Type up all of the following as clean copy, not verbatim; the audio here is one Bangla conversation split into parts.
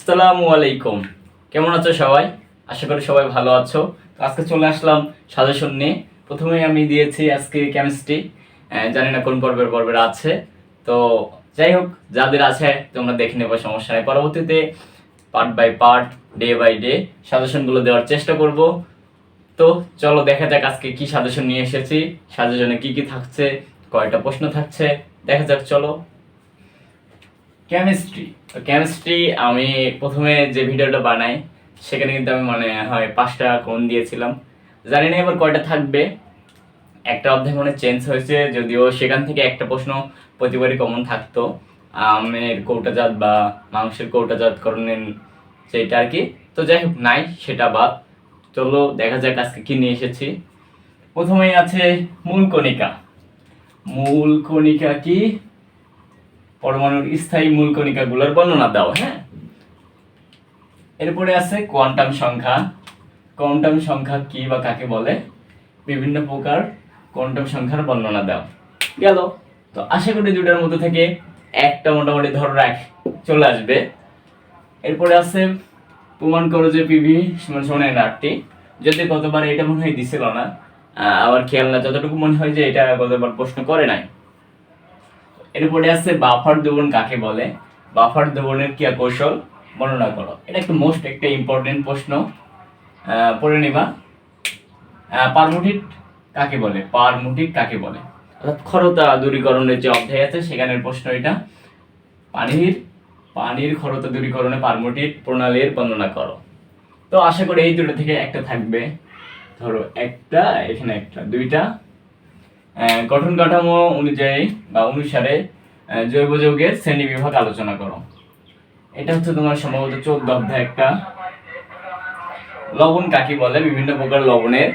আসসালামু আলাইকুম। কেমন আছো সবাই? আশা করি সবাই ভালো আছো। তো আজকে চলে আসলাম সাজেশন নিয়ে। প্রথমেই আমি দিয়েছি আজকে কেমিস্ট্রি, জানি না কোন পর্বের আছে। তো যাই হোক, যাদের আছে তোমরা দেখে নেবে, সমস্যা নেই। পরবর্তীতে part by part, day by day সাজেশনগুলো দেওয়ার চেষ্টা করব। তো চলো দেখা যাক আজকে কি সাজেশন নিয়ে এসেছি, সাজেশনে কি কি থাকছে, কয়টা প্রশ্ন থাকছে, দেখা যাক। চলো, কেমিস্ট্রি। কেমিস্ট্রি আমি প্রথমে যে ভিডিওটা বানাই সেখানে কিন্তু আমি মনে হয় 5টা কোণ দিয়েছিলাম, জানি না এবার কয়টা থাকবে। একটা অধ্যায় মনে চেঞ্জ হয়েছে, যদিও সেখান থেকে একটা প্রশ্ন প্রতিবারই কমন থাকতো, আমের কৌটাজাত বা মাংসের কৌটাজাতকরণের সেটা আর কি। তো যাই হোক, নাই সেটা বাদ। চলো দেখা যাক আজকে কি নিয়ে এসেছি। প্রথমেই আছে মূল কণিকা। মূল কণিকা কি? পরমাণুর স্থায়ী মূল কণিকাগুলোর বর্ণনা দাও। হ্যাঁ, এরপরে আছে কোয়ান্টাম সংখ্যা। কোয়ান্টাম সংখ্যা কি বা কাকে বলে? বিভিন্ন প্রকার কোয়ান্টাম সংখ্যার বর্ণনা দাও। গেল। তো আশা করি দুটার মধ্যে থেকে একটা মোটামুটি ধরে রাখ চলে আসবে। এরপরে আছে প্রমাণ করো যে পিভি সমান সমান এনআরটি। যদি গতবার এটা মনে হয় দিছিল না, আবার খেয়াল না, যতটুকু মনে হয় যে এটা গতবার প্রশ্ন করে নাই। এরপরে আছে বাফার দ্রবণ কাকে বলে? বাফার দ্রবণের ক্রিয়া কৌশল বর্ণনা করো। এটা একটা ইম্পর্টেন্ট প্রশ্ন, পড়ে নিবা। পারমুটিট কাকে বলে? পারমুটিট কাকে বলে? অর্থাৎ ক্ষরতা দূরীকরণের যে অধ্যায় আছে সেখানের প্রশ্ন এটা। পানির ক্ষরতা দূরীকরণে পারমুটিট প্রণালীর বর্ণনা করো। তো আশা করি এই দুটো থেকে একটা থাকবে। ধরো একটা, এখানে একটা, দুইটা। গঠন কাঠামো অনুযায়ী বা অনুসারে জৈব যৌগের শ্রেণী বিভাগ আলোচনা করো। এটা হচ্ছে তোমার সম্ভবত 14 অধ্যায় একটা। লবণ কাকে বলে? বিভিন্ন প্রকার লবণের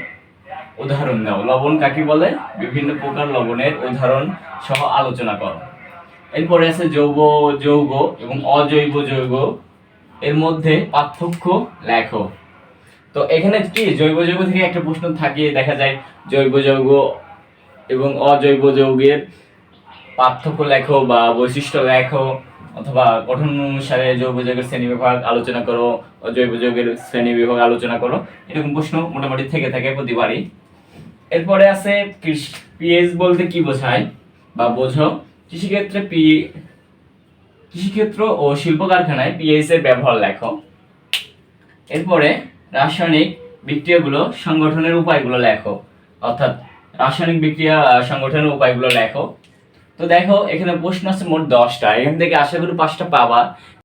উদাহরণ দাও। লবণ কাকে বলে? বিভিন্ন প্রকার লবণের উদাহরণ সহ আলোচনা করো। এরপরে আছে জৈব যৌগ এবং অজৈব যৌগ, এর মধ্যে পার্থক্য লেখো। তো এখানে কি জৈব যৌগ থেকে একটা প্রশ্ন থাকে, দেখা যায় জৈব যৌগ এবং অজৈব যৌগের পার্থক্য লেখো বা বৈশিষ্ট্য লেখো, অথবা গঠন অনুসারে জৈব যৌগের শ্রেণীবিভাগ আলোচনা করো, অজৈব যৌগের শ্রেণীবিভাগ আলোচনা করো। এরকম প্রশ্ন মোটামুটি থেকে থাকে প্রতিবারই। এরপরে আছে পিএইচ বলতে কি বোঝায় বা বোঝো। কৃষিক্ষেত্র ও শিল্প কারখানায় পিএইচ এর ব্যবহার লেখো। এরপরে রাসায়নিক বিক্রিয়াগুলো সংগঠনের উপায়গুলো লেখো, অর্থাৎ রাসায়নিক বিক্রিয়া সংগঠনের উপায়গুলো লেখো। তো দেখো, এখানে প্রশ্ন আছে মোট 10টা, এখান থেকে আশা করি 5টা পাবা।